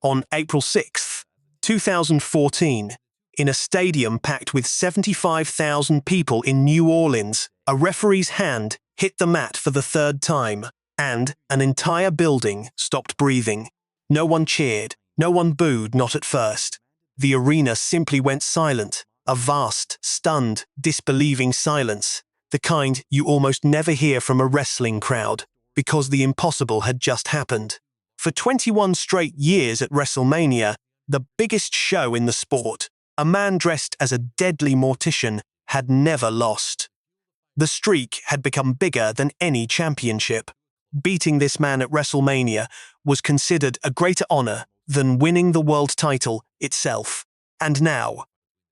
on April 6, 2014, in a stadium packed with 75,000 people in New Orleans, a referee's hand hit the mat for the third time, and an entire building stopped breathing. No one cheered, no one booed, not at first. The arena simply went silent, a vast, stunned, disbelieving silence, the kind you almost never hear from a wrestling crowd, because the impossible had just happened. For 21 straight years at WrestleMania, the biggest show in the sport, a man dressed as a deadly mortician had never lost. The streak had become bigger than any championship. Beating this man at WrestleMania was considered a greater honor than winning the world title itself. And now,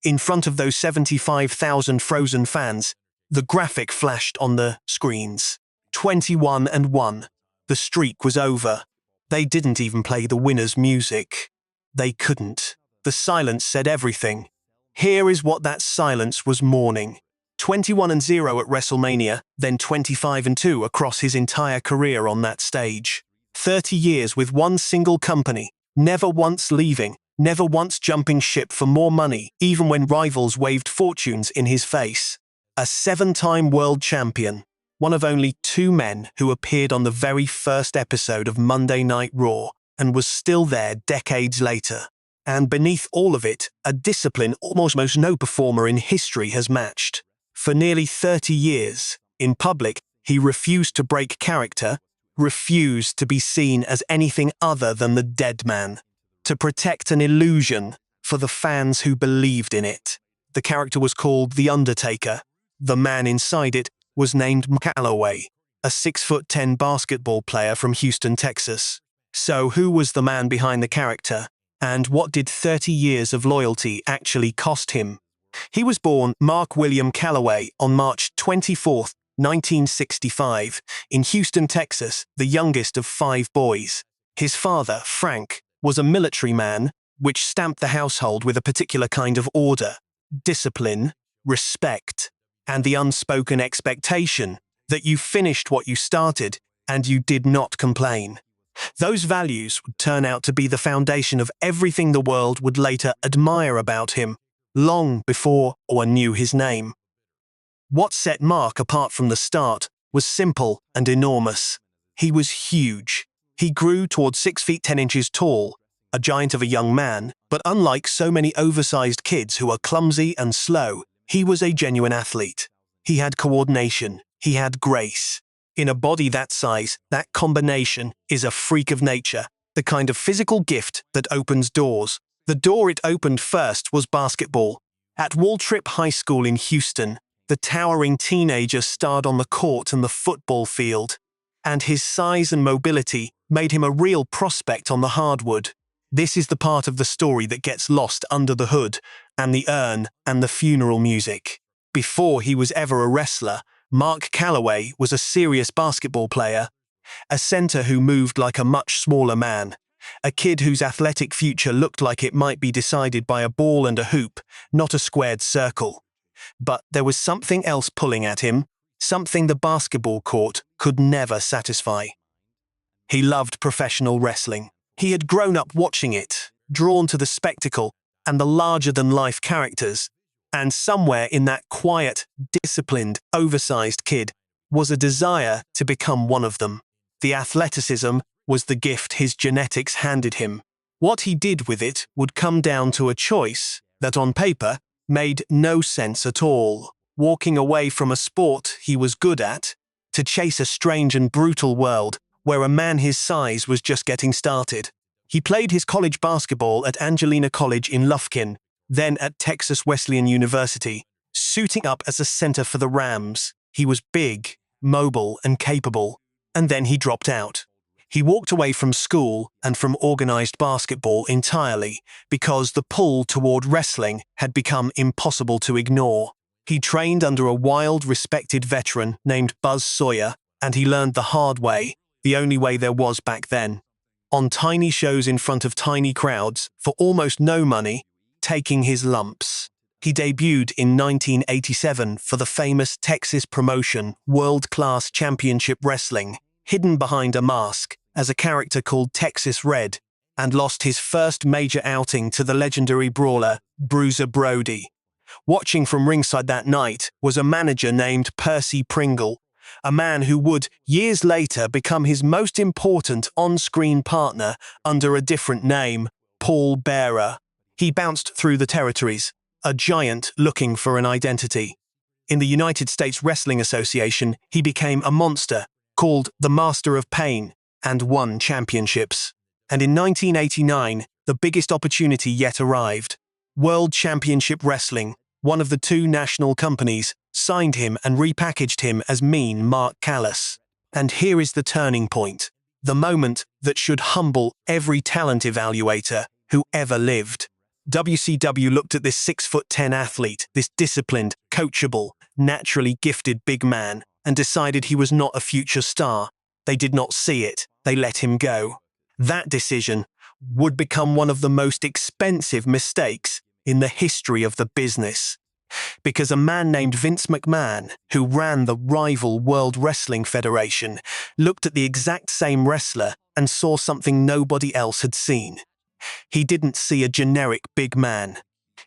in front of those 75,000 frozen fans, the graphic flashed on the screens. 21-1. The streak was over. They didn't even play the winner's music. They couldn't. The silence said everything. Here is what that silence was mourning. 21-0 at WrestleMania, then 25-2 across his entire career on that stage. 30 years with one single company, never once leaving, never once jumping ship for more money, even when rivals waved fortunes in his face. A 7-time world champion, one of only 2 men who appeared on the very first episode of Monday Night Raw and was still there decades later. And beneath all of it, a discipline almost no performer in history has matched. For nearly 30 years, in public, he refused to break character, refused to be seen as anything other than the deadman, to protect an illusion for the fans who believed in it. The character was called The Undertaker. The man inside it was named Callaway, a 6'10" basketball player from Houston, Texas. So who was the man behind the character? And what did 30 years of loyalty actually cost him? He was born Mark William Callaway on March 24, 1965, in Houston, Texas, the youngest of 5 boys. His father, Frank, was a military man, which stamped the household with a particular kind of order, discipline, respect, and the unspoken expectation that you finished what you started and you did not complain. Those values would turn out to be the foundation of everything the world would later admire about him, long before Owen knew his name. What set Mark apart from the start was simple and enormous. He was huge. He grew toward 6 feet 10 inches tall, a giant of a young man, but unlike so many oversized kids who are clumsy and slow, he was a genuine athlete. He had coordination. He had grace. In a body that size, that combination is a freak of nature, the kind of physical gift that opens doors. The door it opened first was basketball. At Waltrip High School in Houston, the towering teenager starred on the court and the football field, and his size and mobility made him a real prospect on the hardwood. This is the part of the story that gets lost under the hood, and the urn, and the funeral music. Before he was ever a wrestler, Mark Callaway was a serious basketball player, a center who moved like a much smaller man, a kid whose athletic future looked like it might be decided by a ball and a hoop, not a squared circle. But there was something else pulling at him, something the basketball court could never satisfy. He loved professional wrestling. He had grown up watching it, drawn to the spectacle and the larger-than-life characters, and somewhere in that quiet, disciplined, oversized kid was a desire to become one of them. The athleticism was the gift his genetics handed him. What he did with it would come down to a choice that on paper made no sense at all. Walking away from a sport he was good at to chase a strange and brutal world where a man his size was just getting started. He played his college basketball at Angelina College in Lufkin, then at Texas Wesleyan University, suiting up as a center for the Rams. He was big, mobile, and capable, and then he dropped out. He walked away from school and from organized basketball entirely because the pull toward wrestling had become impossible to ignore. He trained under a wild, respected veteran named Buzz Sawyer, and he learned the hard way, the only way there was back then. On tiny shows in front of tiny crowds, for almost no money, taking his lumps. He debuted in 1987 for the famous Texas promotion World Class Championship Wrestling, hidden behind a mask, as a character called Texas Red. and lost his first major outing to the legendary brawler, Bruiser Brody. Watching from ringside that night was a manager named Percy Pringle, a man who would, years later, become his most important on-screen partner under a different name, Paul Bearer. He bounced through the territories, a giant looking for an identity. In the United States Wrestling Association, he became a monster, called the Master of Pain, and won championships. And in 1989, the biggest opportunity yet arrived. World Championship Wrestling, one of the two national companies, signed him and repackaged him as Mean Mark Callis. And here is the turning point, the moment that should humble every talent evaluator who ever lived. WCW looked at this 6'10" athlete, this disciplined, coachable, naturally gifted big man, and decided he was not a future star. They did not see it. They let him go. That decision would become one of the most expensive mistakes in the history of the business. Because a man named Vince McMahon, who ran the rival World Wrestling Federation, looked at the exact same wrestler and saw something nobody else had seen. He didn't see a generic big man.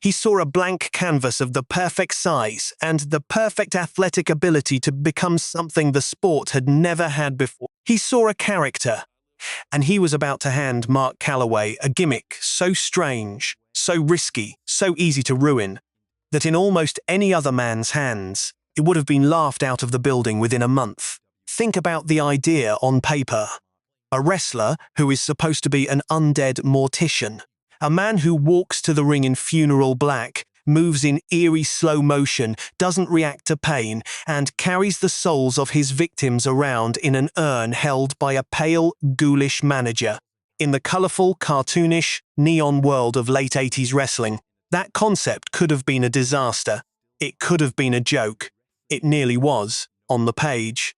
He saw a blank canvas of the perfect size and the perfect athletic ability to become something the sport had never had before. He saw a character, and he was about to hand Mark Calaway a gimmick so strange, so risky, so easy to ruin, that in almost any other man's hands, it would have been laughed out of the building within a month. Think about the idea on paper. A wrestler who is supposed to be an undead mortician. A man who walks to the ring in funeral black, moves in eerie slow motion, doesn't react to pain, and carries the souls of his victims around in an urn held by a pale, ghoulish manager. In the colourful, cartoonish, neon world of late 80s wrestling, that concept could have been a disaster. It could have been a joke. It nearly was, on the page.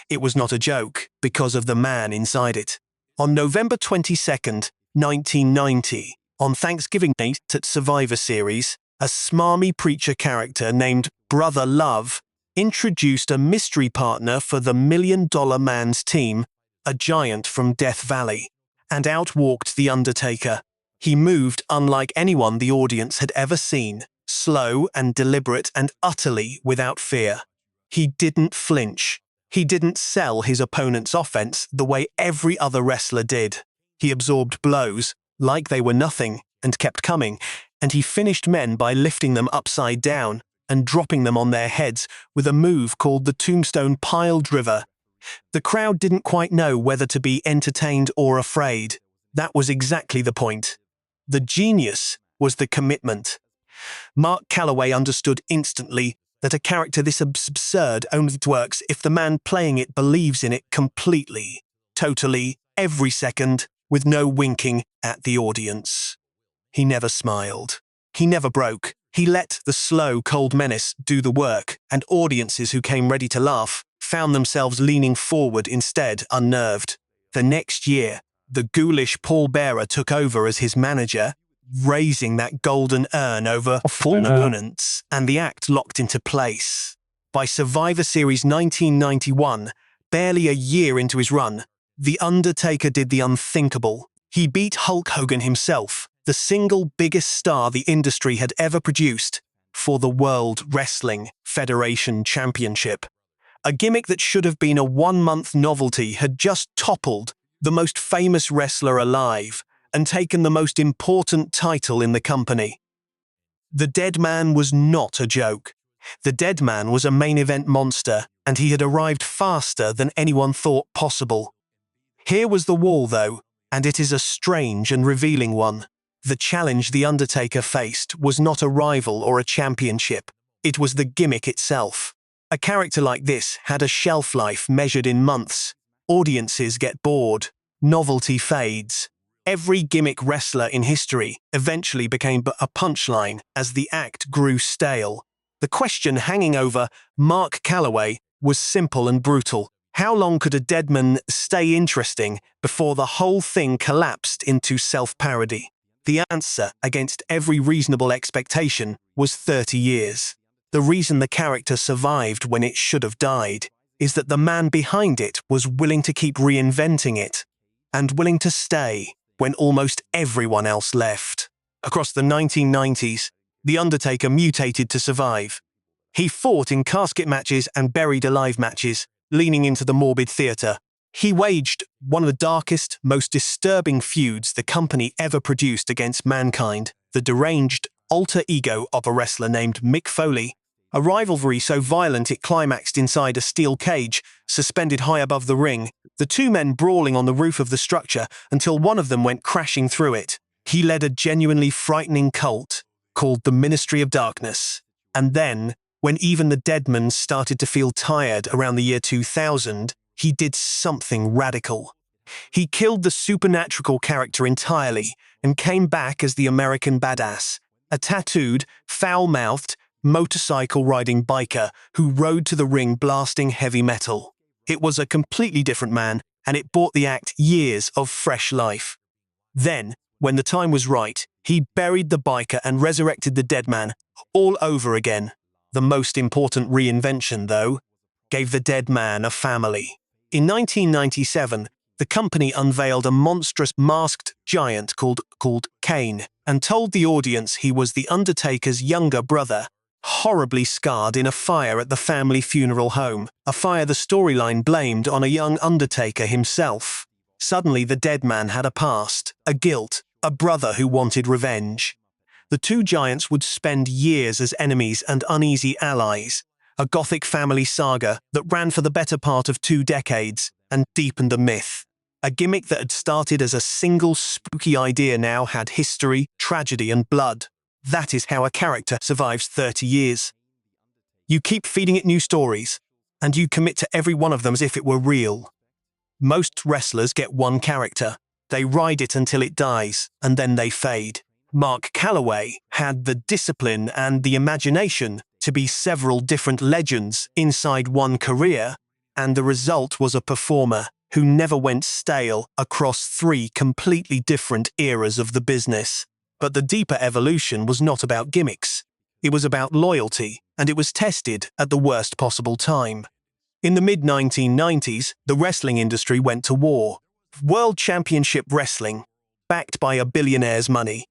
It was not a joke because of the man inside it. On November 22nd, 1990, on Thanksgiving night at Survivor Series, a smarmy preacher character named Brother Love introduced a mystery partner for the $1 Million Man's team, a giant from Death Valley, and out walked The Undertaker. He moved unlike anyone the audience had ever seen, slow and deliberate and utterly without fear. He didn't flinch. He didn't sell his opponent's offense the way every other wrestler did. He absorbed blows like they were nothing and kept coming, and he finished men by lifting them upside down and dropping them on their heads with a move called the Tombstone Pile Driver. The crowd didn't quite know whether to be entertained or afraid. That was exactly the point. The genius was the commitment. Mark Calaway understood instantly that a character this absurd only works if the man playing it believes in it completely, totally, every second, with no winking at the audience. He never smiled. He never broke. He let the slow, cold menace do the work, and audiences who came ready to laugh found themselves leaning forward instead, unnerved. The next year, the ghoulish Paul Bearer took over as his manager, raising that golden urn over opponents, and the act locked into place. By Survivor Series 1991, barely a year into his run, The Undertaker did the unthinkable. He beat Hulk Hogan himself, the single biggest star the industry had ever produced, for the World Wrestling Federation Championship. A gimmick that should have been a one-month novelty had just toppled the most famous wrestler alive and taken the most important title in the company. The Deadman was not a joke. The Deadman was a main event monster, and he had arrived faster than anyone thought possible. Here was the wall, though, and it is a strange and revealing one. The challenge The Undertaker faced was not a rival or a championship. It was the gimmick itself. A character like this had a shelf life measured in months. Audiences get bored. Novelty fades. Every gimmick wrestler in history eventually became but a punchline as the act grew stale. The question hanging over Mark Calaway was simple and brutal. How long could a deadman stay interesting before the whole thing collapsed into self-parody? The answer, against every reasonable expectation, was 30 years. The reason the character survived when it should have died is that the man behind it was willing to keep reinventing it, and willing to stay. when almost everyone else left. Across the 1990s, The Undertaker mutated to survive. He fought in casket matches and buried alive matches, leaning into the morbid theater. He waged one of the darkest, most disturbing feuds the company ever produced against mankind, the deranged alter ego of a wrestler named Mick Foley, a rivalry so violent it climaxed inside a steel cage, suspended high above the ring, the two men brawling on the roof of the structure until one of them went crashing through it. He led a genuinely frightening cult called the Ministry of Darkness. And then, when even the deadman started to feel tired around the year 2000, he did something radical. He killed the supernatural character entirely and came back as the American badass, a tattooed, foul-mouthed, motorcycle-riding biker who rode to the ring blasting heavy metal. It was a completely different man, and it bought the act years of fresh life. Then, when the time was right, he buried the biker and resurrected the deadman all over again. The most important reinvention, though, gave the deadman a family. In 1997, the company unveiled a monstrous masked giant called Kane and told the audience he was the Undertaker's younger brother, horribly scarred in a fire at the family funeral home, a fire the storyline blamed on a young Undertaker himself. Suddenly the deadman had a past, a guilt, a brother who wanted revenge. The two giants would spend years as enemies and uneasy allies, a gothic family saga that ran for the better part of 2 decades and deepened the myth. A gimmick that had started as a single spooky idea now had history, tragedy, and blood. That is how a character survives 30 years. You keep feeding it new stories, and you commit to every one of them as if it were real. Most wrestlers get one character. They ride it until it dies, and then they fade. Mark Calaway had the discipline and the imagination to be several different legends inside one career, and the result was a performer who never went stale across 3 completely different eras of the business. But the deeper evolution was not about gimmicks. It was about loyalty, and it was tested at the worst possible time. In the mid-1990s, the wrestling industry went to war. World Championship Wrestling, backed by a billionaire's money,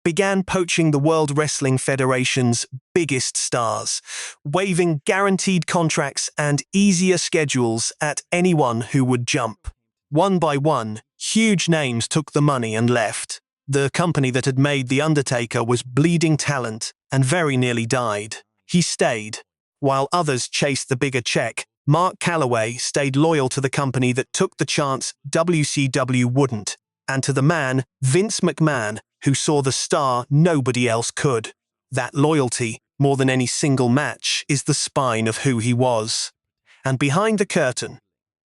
began poaching the World Wrestling Federation's biggest stars, waiving guaranteed contracts and easier schedules at anyone who would jump. One by one, huge names took the money and left. The company that had made The Undertaker was bleeding talent and very nearly died. He stayed. While others chased the bigger check, Mark Calaway stayed loyal to the company that took the chance WCW wouldn't, and to the man, Vince McMahon, who saw the star nobody else could. That loyalty, more than any single match, is the spine of who he was. And behind the curtain,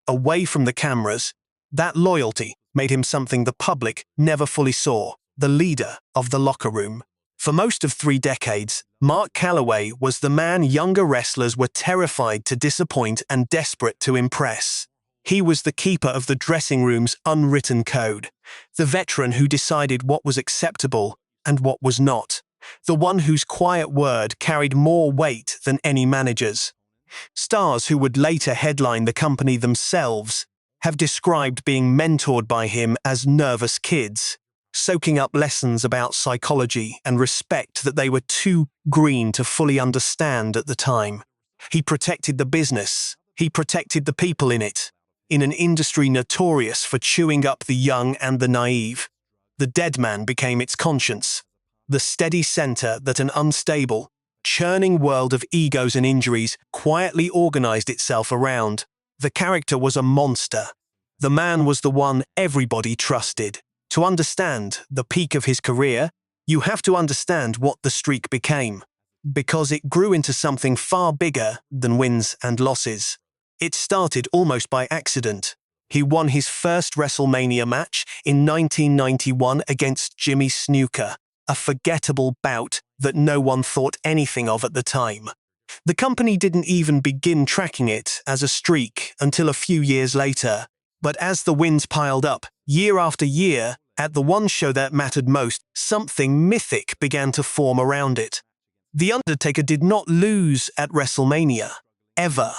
away from the cameras, that loyalty made him something the public never fully saw, the leader of the locker room. For most of 3 decades, Mark Calaway was the man younger wrestlers were terrified to disappoint and desperate to impress. He was the keeper of the dressing room's unwritten code, the veteran who decided what was acceptable and what was not, the one whose quiet word carried more weight than any manager's. Stars who would later headline the company themselves have described being mentored by him as nervous kids, soaking up lessons about psychology and respect that they were too green to fully understand at the time. He protected the business. He protected the people in it. In an industry notorious for chewing up the young and the naive, the deadman became its conscience, the steady center that an unstable, churning world of egos and injuries quietly organized itself around. The character was a monster. The man was the one everybody trusted. To understand the peak of his career, you have to understand what the streak became, because it grew into something far bigger than wins and losses. It started almost by accident. He won his first WrestleMania match in 1991 against Jimmy Snuka, a forgettable bout that no one thought anything of at the time. The company didn't even begin tracking it as a streak until a few years later, but as the wins piled up, year after year, at the one show that mattered most, something mythic began to form around it. The Undertaker did not lose at WrestleMania, ever.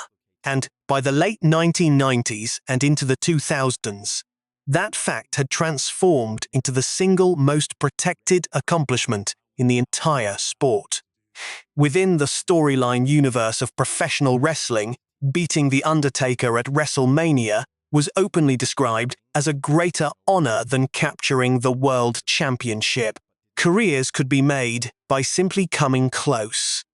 And by the late 1990s and into the 2000s, That fact had transformed into the single most protected accomplishment in the entire sport. Within the storyline universe of professional wrestling, beating The Undertaker at WrestleMania was openly described as a greater honor than capturing the World Championship. Careers could be made by simply coming close.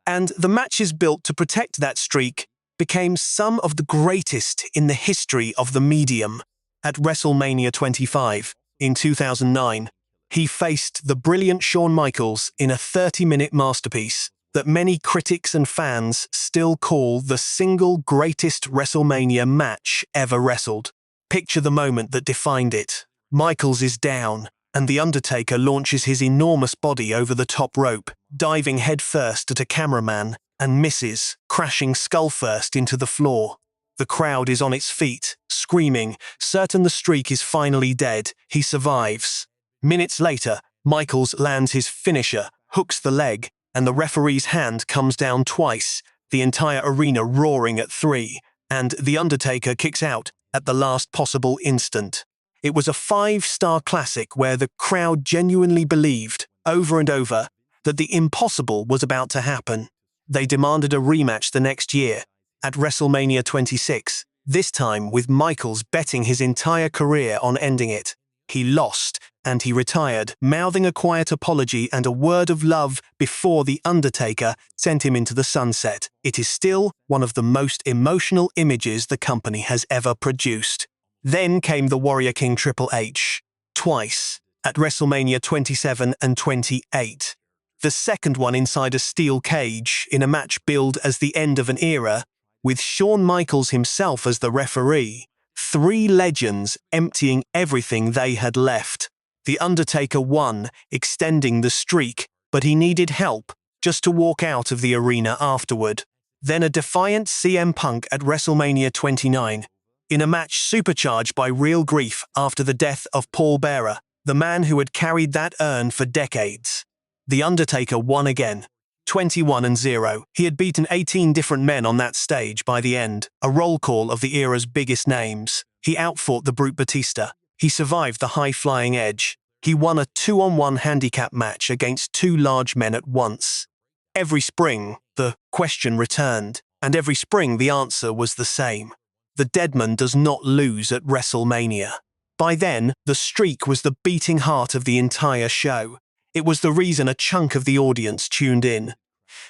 And the matches built to protect that streak became some of the greatest in the history of the medium. At WrestleMania 25 in 2009, he faced the brilliant Shawn Michaels in a 30-minute masterpiece that many critics and fans still call the single greatest WrestleMania match ever wrestled. Picture the moment that defined it. Michaels is down, and The Undertaker launches his enormous body over the top rope, diving headfirst at a cameraman, and misses, crashing skull-first into the floor. The crowd is on its feet, screaming, certain the streak is finally dead. He survives. Minutes later, Michaels lands his finisher, hooks the leg, and the referee's hand comes down twice, the entire arena roaring at 3, and The Undertaker kicks out at the last possible instant. It was a 5-star classic where the crowd genuinely believed, over and over, that the impossible was about to happen. They demanded a rematch the next year, at WrestleMania 26, this time with Michaels betting his entire career on ending it. He lost, and he retired, mouthing a quiet apology and a word of love before The Undertaker sent him into the sunset. It is still one of the most emotional images the company has ever produced. Then came the Warrior King Triple H, twice, at WrestleMania 27 and 28. The second one inside a steel cage in a match billed as the end of an era, with Shawn Michaels himself as the referee. 3 legends emptying everything they had left. The Undertaker won, extending the streak, but he needed help just to walk out of the arena afterward. Then a defiant CM Punk at WrestleMania 29, in a match supercharged by real grief after the death of Paul Bearer, the man who had carried that urn for decades. The Undertaker won again, 21-0. He had beaten 18 different men on that stage by the end, a roll call of the era's biggest names. He outfought the Brute Batista. He survived the high-flying Edge. He won a 2-on-1 handicap match against 2 large men at once. Every spring, the question returned, and every spring the answer was the same. The Deadman does not lose at WrestleMania. By then, the streak was the beating heart of the entire show. It was the reason a chunk of the audience tuned in.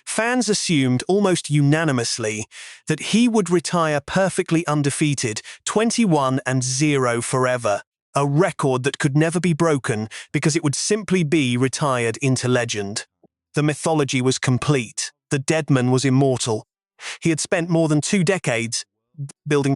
Fans assumed almost unanimously that he would retire perfectly undefeated, 21-0 forever, a record that could never be broken because it would simply be retired into legend. The mythology was complete. The Deadman was immortal. He had spent more than 2 decades building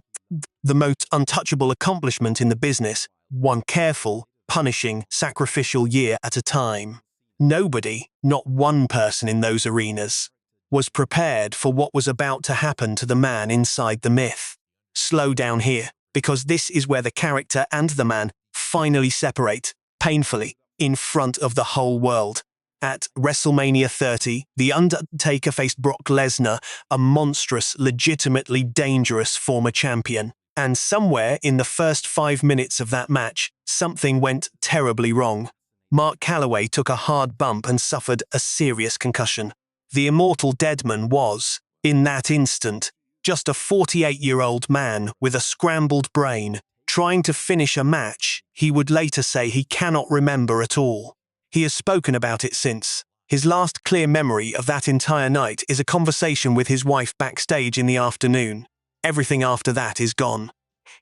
the most untouchable accomplishment in the business, one careful, punishing, sacrificial year at a time. Nobody, not one person in those arenas, was prepared for what was about to happen to the man inside the myth. Slow down here, because this is where the character and the man finally separate, painfully, in front of the whole world. At WrestleMania 30, The Undertaker faced Brock Lesnar, a monstrous, legitimately dangerous former champion. And somewhere in the first 5 minutes of that match, something went terribly wrong. Mark Calloway took a hard bump and suffered a serious concussion. The immortal Deadman was, in that instant, just a 48-year-old man with a scrambled brain, trying to finish a match he would later say he cannot remember at all. He has spoken about it since. His last clear memory of that entire night is a conversation with his wife backstage in the afternoon. Everything after that is gone.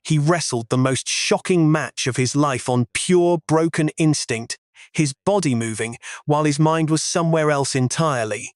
He wrestled the most shocking match of his life on pure broken instinct, his body moving while his mind was somewhere else entirely.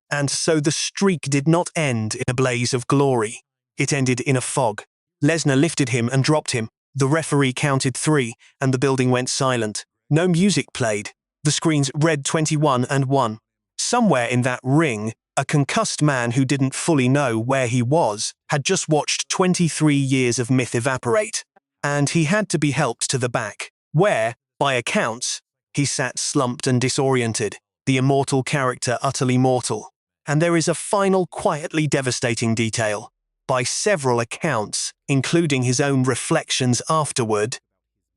And so the streak did not end in a blaze of glory. It ended in a fog. Lesnar lifted him and dropped him. The referee counted 3, and the building went silent. No music played. The screens read 21-1. Somewhere in that ring, a concussed man who didn't fully know where he was had just watched 23 years of myth evaporate, and he had to be helped to the back, where, by accounts, he sat slumped and disoriented, the immortal character utterly mortal. And there is a final quietly devastating detail. By several accounts, including his own reflections afterward,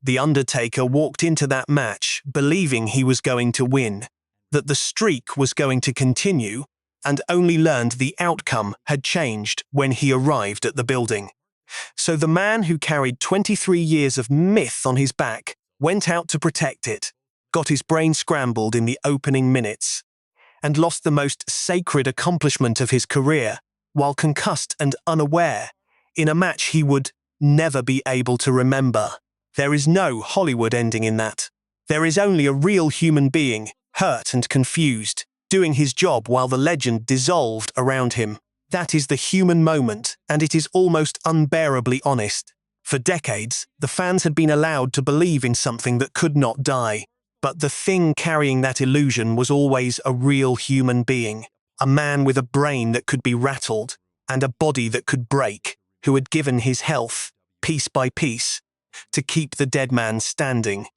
The Undertaker walked into that match believing he was going to win, that the streak was going to continue, and only learned the outcome had changed when he arrived at the building. So the man who carried 23 years of myth on his back went out to protect it, got his brain scrambled in the opening minutes, and lost the most sacred accomplishment of his career, while concussed and unaware, in a match he would never be able to remember. There is no Hollywood ending in that. There is only a real human being, hurt and confused, doing his job while the legend dissolved around him. That is the human moment, and it is almost unbearably honest. For decades, the fans had been allowed to believe in something that could not die. But the thing carrying that illusion was always a real human being, a man with a brain that could be rattled, and a body that could break, who had given his health, piece by piece, to keep the dead man standing.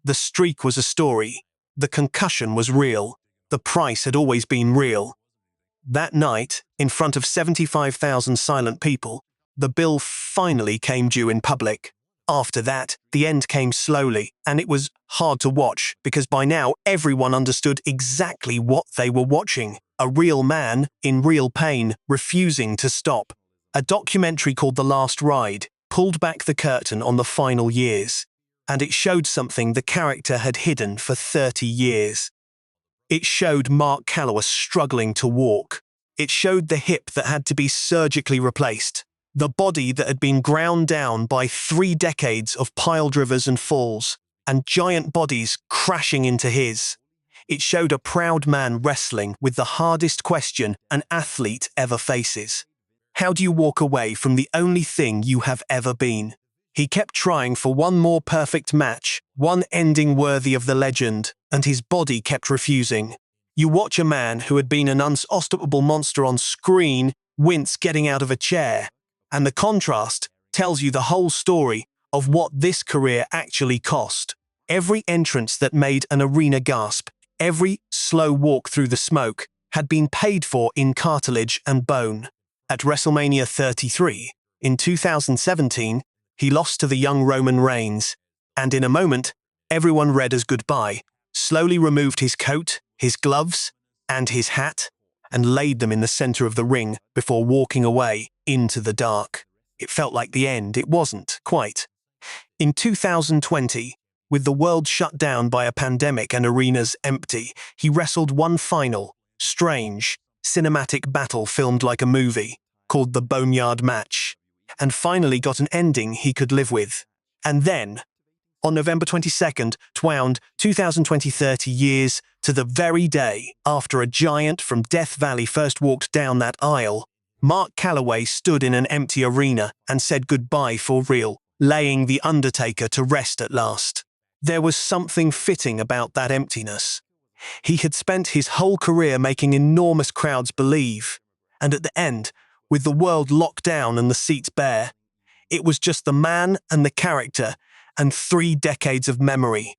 The streak was a story. The concussion was real. The price had always been real. That night, in front of 75,000 silent people, the bill finally came due in public. After that, the end came slowly, and it was hard to watch because by now everyone understood exactly what they were watching. A real man, in real pain, refusing to stop. A documentary called The Last Ride pulled back the curtain on the final years, and it showed something the character had hidden for 30 years. It showed Mark Calaway struggling to walk. It showed the hip that had to be surgically replaced, the body that had been ground down by 3 decades of pile-drivers and falls, and giant bodies crashing into his. It showed a proud man wrestling with the hardest question an athlete ever faces. How do you walk away from the only thing you have ever been? He kept trying for one more perfect match, one ending worthy of the legend, and his body kept refusing. You watch a man who had been an unstoppable monster on screen wince getting out of a chair, and the contrast tells you the whole story of what this career actually cost. Every entrance that made an arena gasp, every slow walk through the smoke, had been paid for in cartilage and bone. At WrestleMania 33, in 2017, he lost to the young Roman Reigns, and in a moment, everyone read as goodbye, slowly removed his coat, his gloves, and his hat, and laid them in the center of the ring before walking away into the dark. It felt like the end. It wasn't, quite. In 2020, with the world shut down by a pandemic and arenas empty, he wrestled one final, strange, cinematic battle filmed like a movie, called the Boneyard Match, and finally got an ending he could live with. And then, on November 22nd, 2020, 30 years to the very day after a giant from Death Valley first walked down that aisle, Mark Calaway stood in an empty arena and said goodbye for real, laying The Undertaker to rest at last. There was something fitting about that emptiness. He had spent his whole career making enormous crowds believe, and at the end, with the world locked down and the seats bare, it was just the man and the character and 3 decades of memory.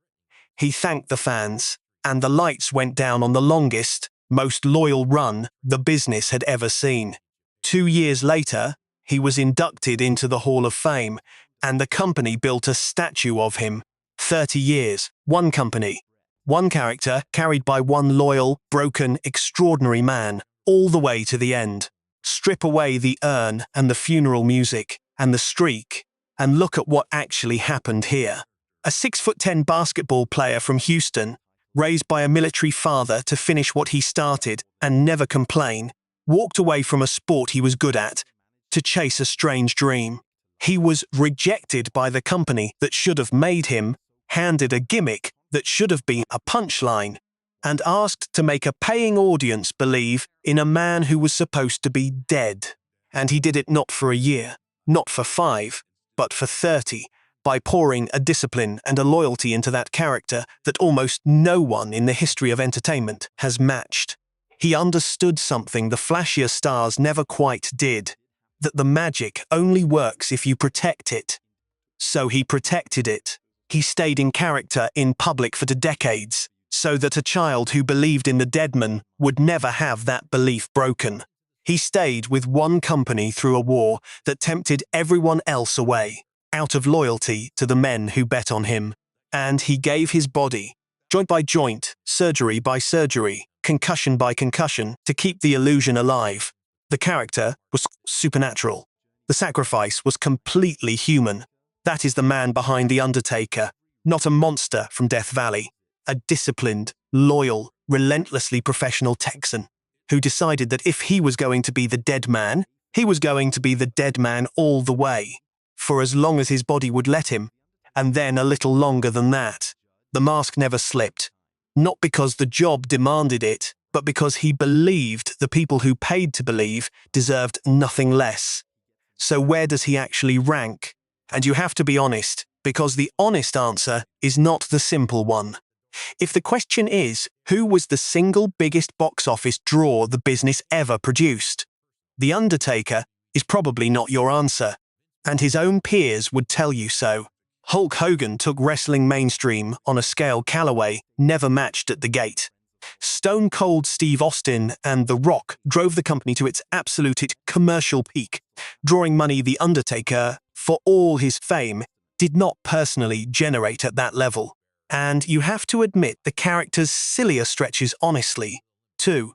He thanked the fans, and the lights went down on the longest, most loyal run the business had ever seen. 2 years later, he was inducted into the Hall of Fame, and the company built a statue of him. 30 years, one company, one character carried by one loyal, broken, extraordinary man, all the way to the end. Strip away the urn and the funeral music and the streak, and look at what actually happened here. A 6'10" basketball player from Houston, raised by a military father to finish what he started and never complain, walked away from a sport he was good at to chase a strange dream. He was rejected by the company that should have made him, handed a gimmick that should have been a punchline, and asked to make a paying audience believe in a man who was supposed to be dead. And he did it not for a year, not for 5, but for 30, by pouring a discipline and a loyalty into that character that almost no one in the history of entertainment has matched. He understood something the flashier stars never quite did, that the magic only works if you protect it. So he protected it. He stayed in character in public for decades, so that a child who believed in the deadman would never have that belief broken. He stayed with one company through a war that tempted everyone else away. out of loyalty to the men who bet on him. And he gave his body, joint by joint, surgery by surgery, concussion by concussion, to keep the illusion alive. The character was supernatural. The sacrifice was completely human. That is the man behind The Undertaker, not a monster from Death Valley. A disciplined, loyal, relentlessly professional Texan who decided that if he was going to be the dead man, he was going to be the dead man all the way, for as long as his body would let him, and then a little longer than that. The mask never slipped, not because the job demanded it, but because he believed the people who paid to believe deserved nothing less. So where does he actually rank? And you have to be honest, because the honest answer is not the simple one. If the question is, who was the single biggest box office draw the business ever produced? The Undertaker is probably not your answer, and his own peers would tell you so. Hulk Hogan took wrestling mainstream on a scale Calloway never matched at the gate. Stone Cold Steve Austin and The Rock drove the company to its absolute commercial peak, drawing money The Undertaker, for all his fame, did not personally generate at that level. And you have to admit the character's sillier stretches honestly, too.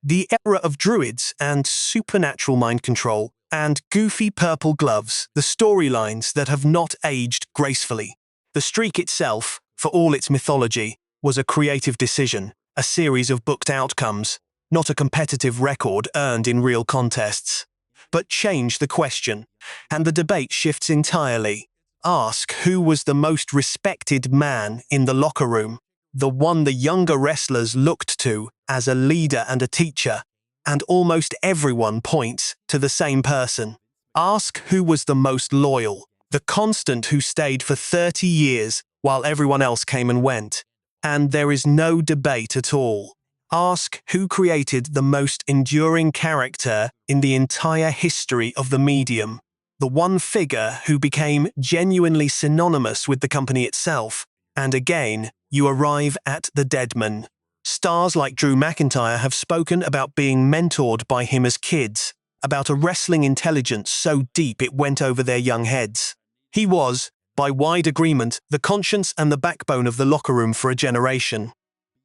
The era of druids and supernatural mind control and goofy purple gloves, the storylines that have not aged gracefully. The streak itself, for all its mythology, was a creative decision, a series of booked outcomes, not a competitive record earned in real contests. But change the question, and the debate shifts entirely. Ask who was the most respected man in the locker room, the one the younger wrestlers looked to as a leader and a teacher, and almost everyone points to the same person. Ask who was the most loyal, the constant who stayed for 30 years while everyone else came and went, and there is no debate at all. Ask who created the most enduring character in the entire history of the medium. The one figure who became genuinely synonymous with the company itself, and again, you arrive at the deadman. Stars like Drew McIntyre have spoken about being mentored by him as kids, about a wrestling intelligence so deep it went over their young heads. He was, by wide agreement, the conscience and the backbone of the locker room for a generation.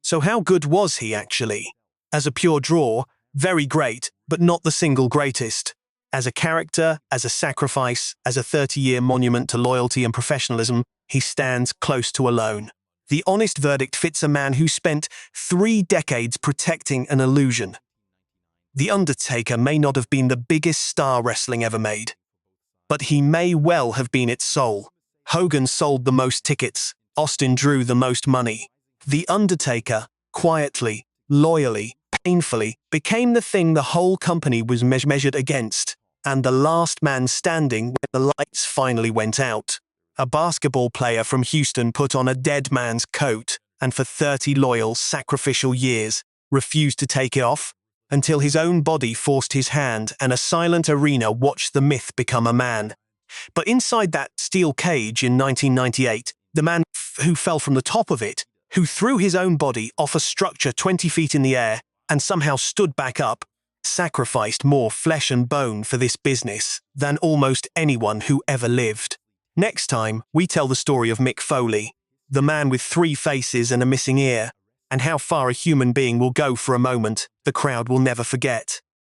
So how good was he actually? As a pure draw, very great, but not the single greatest. As a character, as a sacrifice, as a 30-year monument to loyalty and professionalism, he stands close to alone. The honest verdict fits a man who spent 3 decades protecting an illusion. The Undertaker may not have been the biggest star wrestling ever made, but he may well have been its soul. Hogan sold the most tickets, Austin drew the most money. The Undertaker, quietly, loyally, painfully, became the thing the whole company was measured against, and the last man standing when the lights finally went out. A basketball player from Houston put on a dead man's coat, and for 30 loyal, sacrificial years, refused to take it off, until his own body forced his hand and a silent arena watched the myth become a man. But inside that steel cage in 1998, the man who fell from the top of it, who threw his own body off a structure 20 feet in the air and somehow stood back up, sacrificed more flesh and bone for this business than almost anyone who ever lived. Next time, we tell the story of Mick Foley, the man with 3 faces and a missing ear, and how far a human being will go for a moment the crowd will never forget.